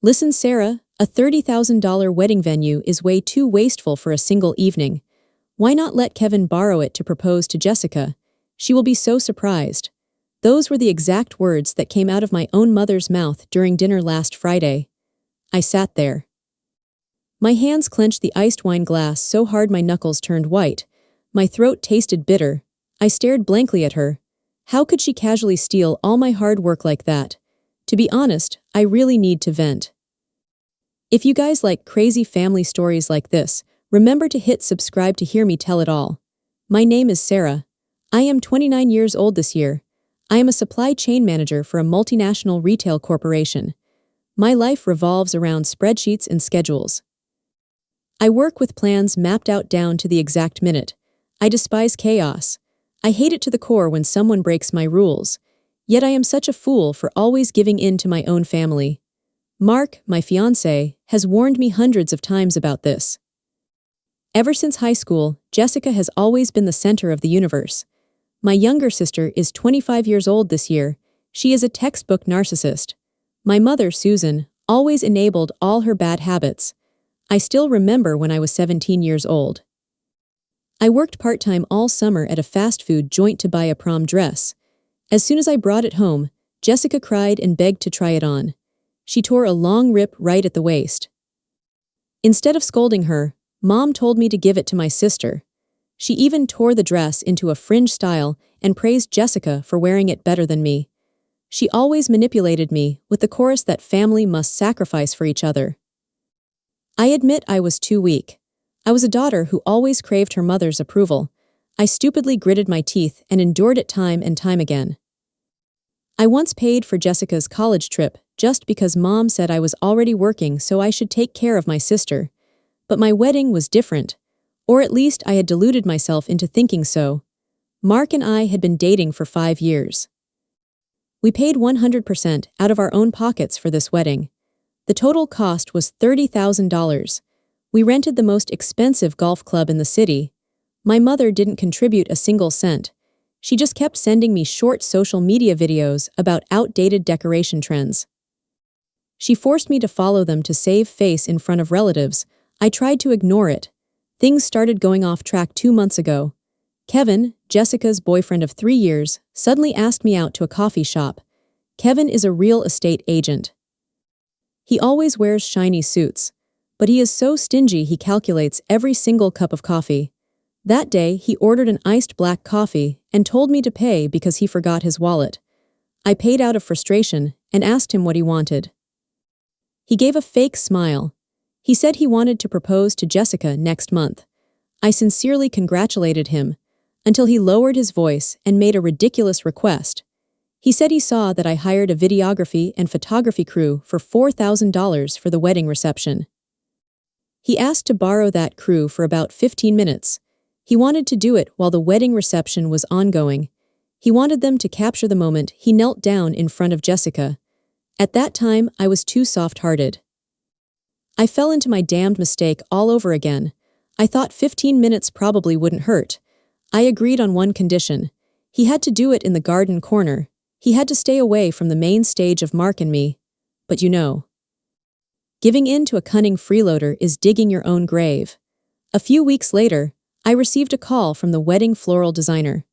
Listen, Sarah, a $30,000 wedding venue is way too wasteful for a single evening. Why not let Kevin borrow it to propose to Jessica? She will be so surprised. Those were the exact words that came out of my own mother's mouth during dinner last Friday. I sat there. My hands clenched the iced wine glass so hard my knuckles turned white. My throat tasted bitter. I stared blankly at her. How could she casually steal all my hard work like that? To be honest, I really need to vent. If you guys like crazy family stories like this, remember to hit subscribe to hear me tell it all. My name is Sarah. I am 29 years old this year. I am a supply chain manager for a multinational retail corporation. My life revolves around spreadsheets and schedules. I work with plans mapped out down to the exact minute. I despise chaos. I hate it to the core when someone breaks my rules. Yet I am such a fool for always giving in to my own family. Mark, my fiancé, has warned me hundreds of times about this. Ever since high school, Jessica has always been the center of the universe. My younger sister is 25 years old this year. She is a textbook narcissist. My mother, Susan, always enabled all her bad habits. I still remember when I was 17 years old. I worked part-time all summer at a fast food joint to buy a prom dress. As soon as I brought it home, Jessica cried and begged to try it on. She tore a long rip right at the waist. Instead of scolding her, Mom told me to give it to my sister. She even tore the dress into a fringe style and praised Jessica for wearing it better than me. She always manipulated me with the chorus that family must sacrifice for each other. I admit I was too weak. I was a daughter who always craved her mother's approval. I stupidly gritted my teeth and endured it time and time again. I once paid for Jessica's college trip just because Mom said I was already working so I should take care of my sister. But my wedding was different. Or at least I had deluded myself into thinking so. Mark and I had been dating for 5 years. We paid 100% out of our own pockets for this wedding. The total cost was $30,000. We rented the most expensive golf club in the city. My mother didn't contribute a single cent. She just kept sending me short social media videos about outdated decoration trends. She forced me to follow them to save face in front of relatives. I tried to ignore it. Things started going off track 2 months ago. Kevin, Jessica's boyfriend of 3 years, suddenly asked me out to a coffee shop. Kevin is a real estate agent. He always wears shiny suits, but he is so stingy he calculates every single cup of coffee. That day, he ordered an iced black coffee and told me to pay because he forgot his wallet. I paid out of frustration and asked him what he wanted. He gave a fake smile. He said he wanted to propose to Jessica next month. I sincerely congratulated him, until he lowered his voice and made a ridiculous request. He said he saw that I hired a videography and photography crew for $4,000 for the wedding reception. He asked to borrow that crew for about 15 minutes. He wanted to do it while the wedding reception was ongoing. He wanted them to capture the moment he knelt down in front of Jessica. At that time, I was too soft-hearted. I fell into my damned mistake all over again. I thought 15 minutes probably wouldn't hurt. I agreed on one condition. He had to do it in the garden corner. He had to stay away from the main stage of Mark and me. But you know, giving in to a cunning freeloader is digging your own grave. A few weeks later, I received a call from the wedding floral designer.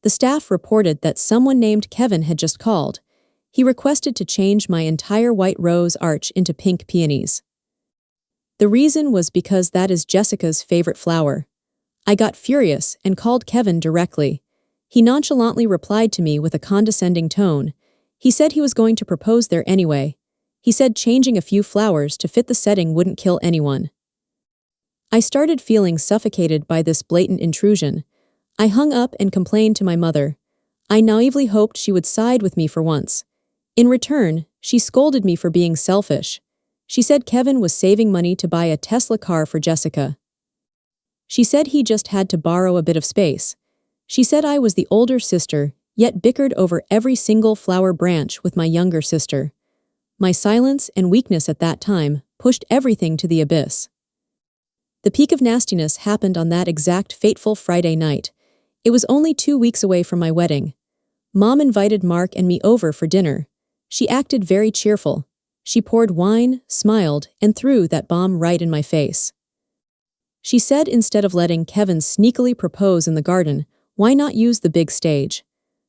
The staff reported that someone named Kevin had just called. He requested to change my entire white rose arch into pink peonies. The reason was because that is Jessica's favorite flower. I got furious and called Kevin directly. He nonchalantly replied to me with a condescending tone. He said he was going to propose there anyway. He said changing a few flowers to fit the setting wouldn't kill anyone. I started feeling suffocated by this blatant intrusion. I hung up and complained to my mother. I naively hoped she would side with me for once. In return, she scolded me for being selfish. She said Kevin was saving money to buy a Tesla car for Jessica. She said he just had to borrow a bit of space. She said I was the older sister, yet bickered over every single flower branch with my younger sister. My silence and weakness at that time pushed everything to the abyss. The peak of nastiness happened on that exact fateful Friday night. It was only 2 weeks away from my wedding. Mom invited Mark and me over for dinner. She acted very cheerful. She poured wine, smiled, and threw that bomb right in my face. She said instead of letting Kevin sneakily propose in the garden, why not use the big stage?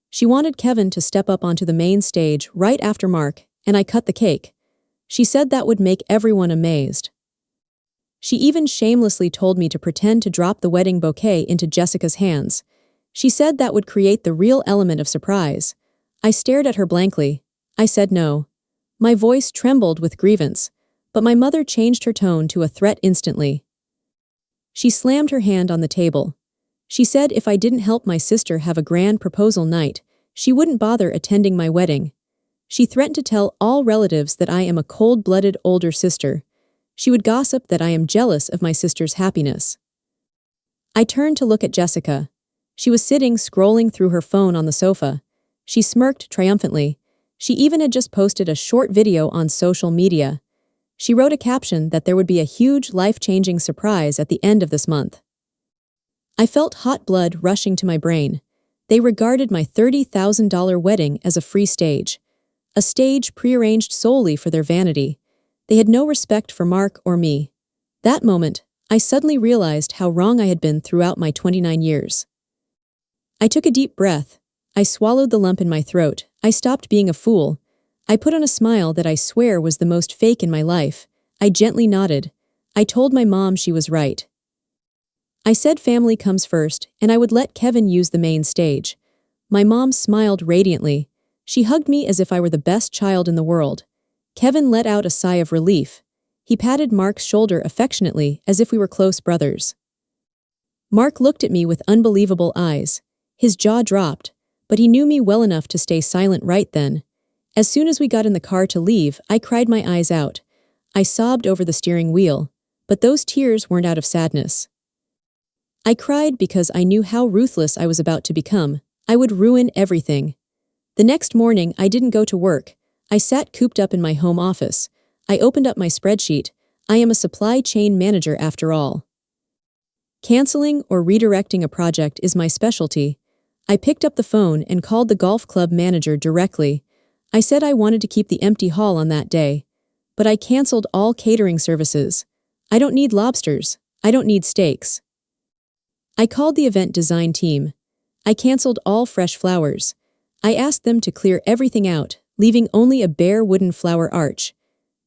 She wanted Kevin to step up onto the main stage right after Mark, and I cut the cake. She said that would make everyone amazed. She even shamelessly told me to pretend to drop the wedding bouquet into Jessica's hands. She said that would create the real element of surprise. I stared at her blankly. I said no. My voice trembled with grievance, but my mother changed her tone to a threat instantly. She slammed her hand on the table. She said if I didn't help my sister have a grand proposal night, she wouldn't bother attending my wedding. She threatened to tell all relatives that I am a cold-blooded older sister. She would gossip that I am jealous of my sister's happiness. I turned to look at Jessica. She was sitting scrolling through her phone on the sofa. She smirked triumphantly. She even had just posted a short video on social media. She wrote a caption that there would be a huge life-changing surprise at the end of this month. I felt hot blood rushing to my brain. They regarded my $30,000 wedding as a free stage. A stage prearranged solely for their vanity. They had no respect for Mark or me. That moment, I suddenly realized how wrong I had been throughout my 29 years. I took a deep breath. I swallowed the lump in my throat. I stopped being a fool. I put on a smile that I swear was the most fake in my life. I gently nodded. I told my mom she was right. I said family comes first, and I would let Kevin use the main stage. My mom smiled radiantly. She hugged me as if I were the best child in the world. Kevin let out a sigh of relief. He patted Mark's shoulder affectionately as if we were close brothers. Mark looked at me with unbelievable eyes. His jaw dropped, but he knew me well enough to stay silent right then. As soon as we got in the car to leave, I cried my eyes out. I sobbed over the steering wheel, but those tears weren't out of sadness. I cried because I knew how ruthless I was about to become. I would ruin everything. The next morning, I didn't go to work. I sat cooped up in my home office. I opened up my spreadsheet. I am a supply chain manager after all. Canceling or redirecting a project is my specialty. I picked up the phone and called the golf club manager directly. I said I wanted to keep the empty hall on that day. But I canceled all catering services. I don't need lobsters. I don't need steaks. I called the event design team. I canceled all fresh flowers. I asked them to clear everything out, leaving only a bare wooden flower arch.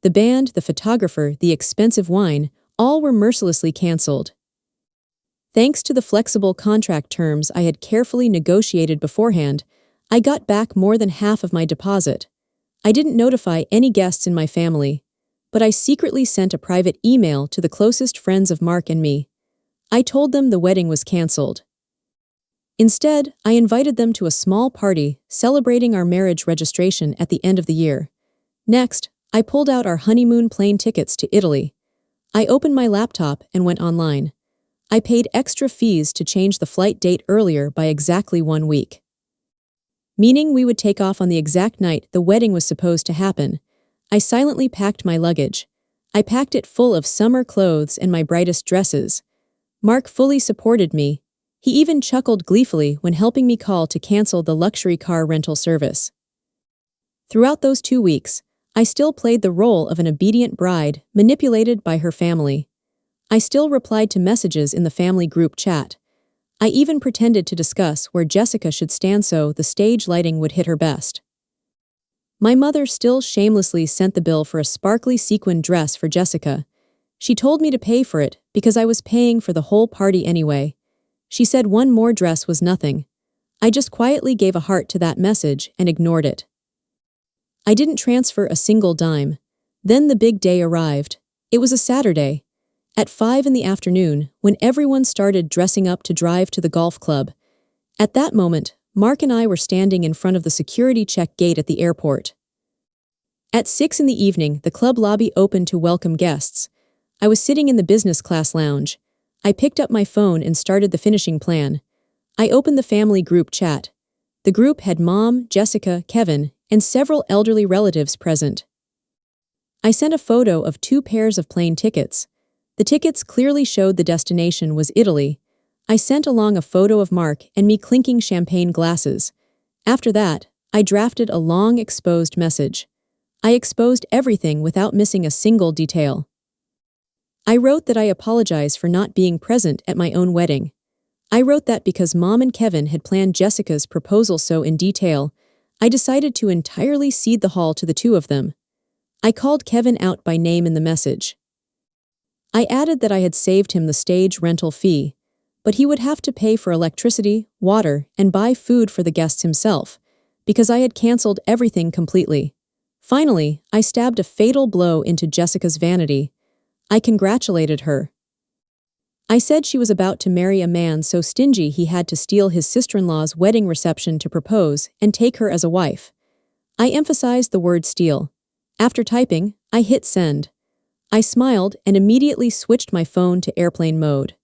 The band, the photographer, the expensive wine, all were mercilessly canceled. Thanks to the flexible contract terms I had carefully negotiated beforehand, I got back more than half of my deposit. I didn't notify any guests in my family, but I secretly sent a private email to the closest friends of Mark and me. I told them the wedding was canceled. Instead, I invited them to a small party celebrating our marriage registration at the end of the year. Next, I pulled out our honeymoon plane tickets to Italy. I opened my laptop and went online. I paid extra fees to change the flight date earlier by exactly 1 week. Meaning we would take off on the exact night the wedding was supposed to happen. I silently packed my luggage. I packed it full of summer clothes and my brightest dresses. Mark fully supported me. He even chuckled gleefully when helping me call to cancel the luxury car rental service. Throughout those 2 weeks, I still played the role of an obedient bride manipulated by her family. I still replied to messages in the family group chat. I even pretended to discuss where Jessica should stand so the stage lighting would hit her best. My mother still shamelessly sent the bill for a sparkly sequin dress for Jessica. She told me to pay for it because I was paying for the whole party anyway. She said one more dress was nothing. I just quietly gave a heart to that message and ignored it. I didn't transfer a single dime. Then the big day arrived. It was a Saturday. At 5 in the afternoon, when everyone started dressing up to drive to the golf club. At that moment, Mark and I were standing in front of the security check gate at the airport. At 6 in the evening, the club lobby opened to welcome guests. I was sitting in the business class lounge. I picked up my phone and started the finishing plan. I opened the family group chat. The group had Mom, Jessica, Kevin, and several elderly relatives present. I sent a photo of 2 pairs of plane tickets. The tickets clearly showed the destination was Italy. I sent along a photo of Mark and me clinking champagne glasses. After that, I drafted a long exposed message. I exposed everything without missing a single detail. I wrote that I apologize for not being present at my own wedding. I wrote that because Mom and Kevin had planned Jessica's proposal so in detail, I decided to entirely cede the hall to the two of them. I called Kevin out by name in the message. I added that I had saved him the stage rental fee, but he would have to pay for electricity, water, and buy food for the guests himself, because I had canceled everything completely. Finally, I stabbed a fatal blow into Jessica's vanity. I congratulated her. I said she was about to marry a man so stingy he had to steal his sister-in-law's wedding reception to propose and take her as a wife. I emphasized the word steal. After typing, I hit send. I smiled and immediately switched my phone to airplane mode.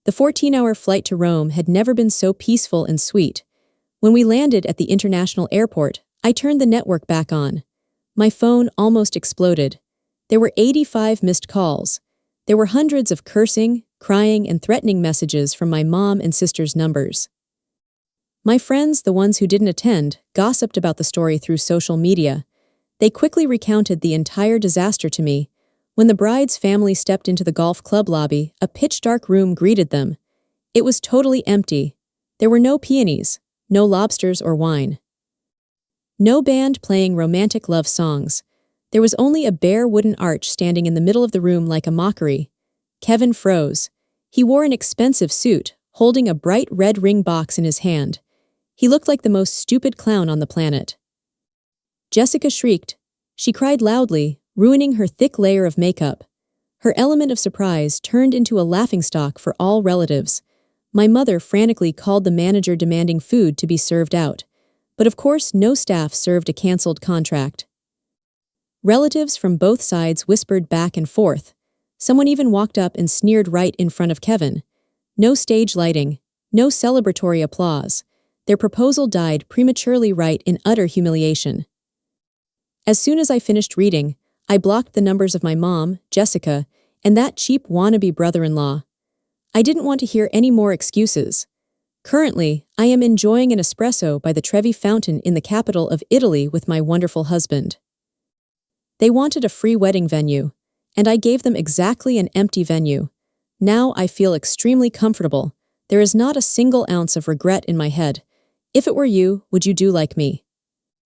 The 14-hour flight to Rome had never been so peaceful and sweet. When we landed at the international airport, I turned the network back on. My phone almost exploded. There were 85 missed calls. There were hundreds of cursing, crying, and threatening messages from my mom and sister's numbers. My friends, the ones who didn't attend, gossiped about the story through social media. They quickly recounted the entire disaster to me. When the bride's family stepped into the golf club lobby, a pitch-dark room greeted them. It was totally empty. There were no peonies, no lobsters or wine. No band playing romantic love songs. There was only a bare wooden arch standing in the middle of the room like a mockery. Kevin froze. He wore an expensive suit, holding a bright red ring box in his hand. He looked like the most stupid clown on the planet. Jessica shrieked. She cried loudly, ruining her thick layer of makeup. Her element of surprise turned into a laughingstock for all relatives. My mother frantically called the manager demanding food to be served out. But of course, no staff served a canceled contract. Relatives from both sides whispered back and forth. Someone even walked up and sneered right in front of Kevin. No stage lighting, no celebratory applause. Their proposal died prematurely right in utter humiliation. As soon as I finished reading, I blocked the numbers of my mom, Jessica, and that cheap wannabe brother-in-law. I didn't want to hear any more excuses. Currently, I am enjoying an espresso by the Trevi Fountain in the capital of Italy with my wonderful husband. They wanted a free wedding venue, and I gave them exactly an empty venue. Now I feel extremely comfortable. There is not a single ounce of regret in my head. If it were you, would you do like me?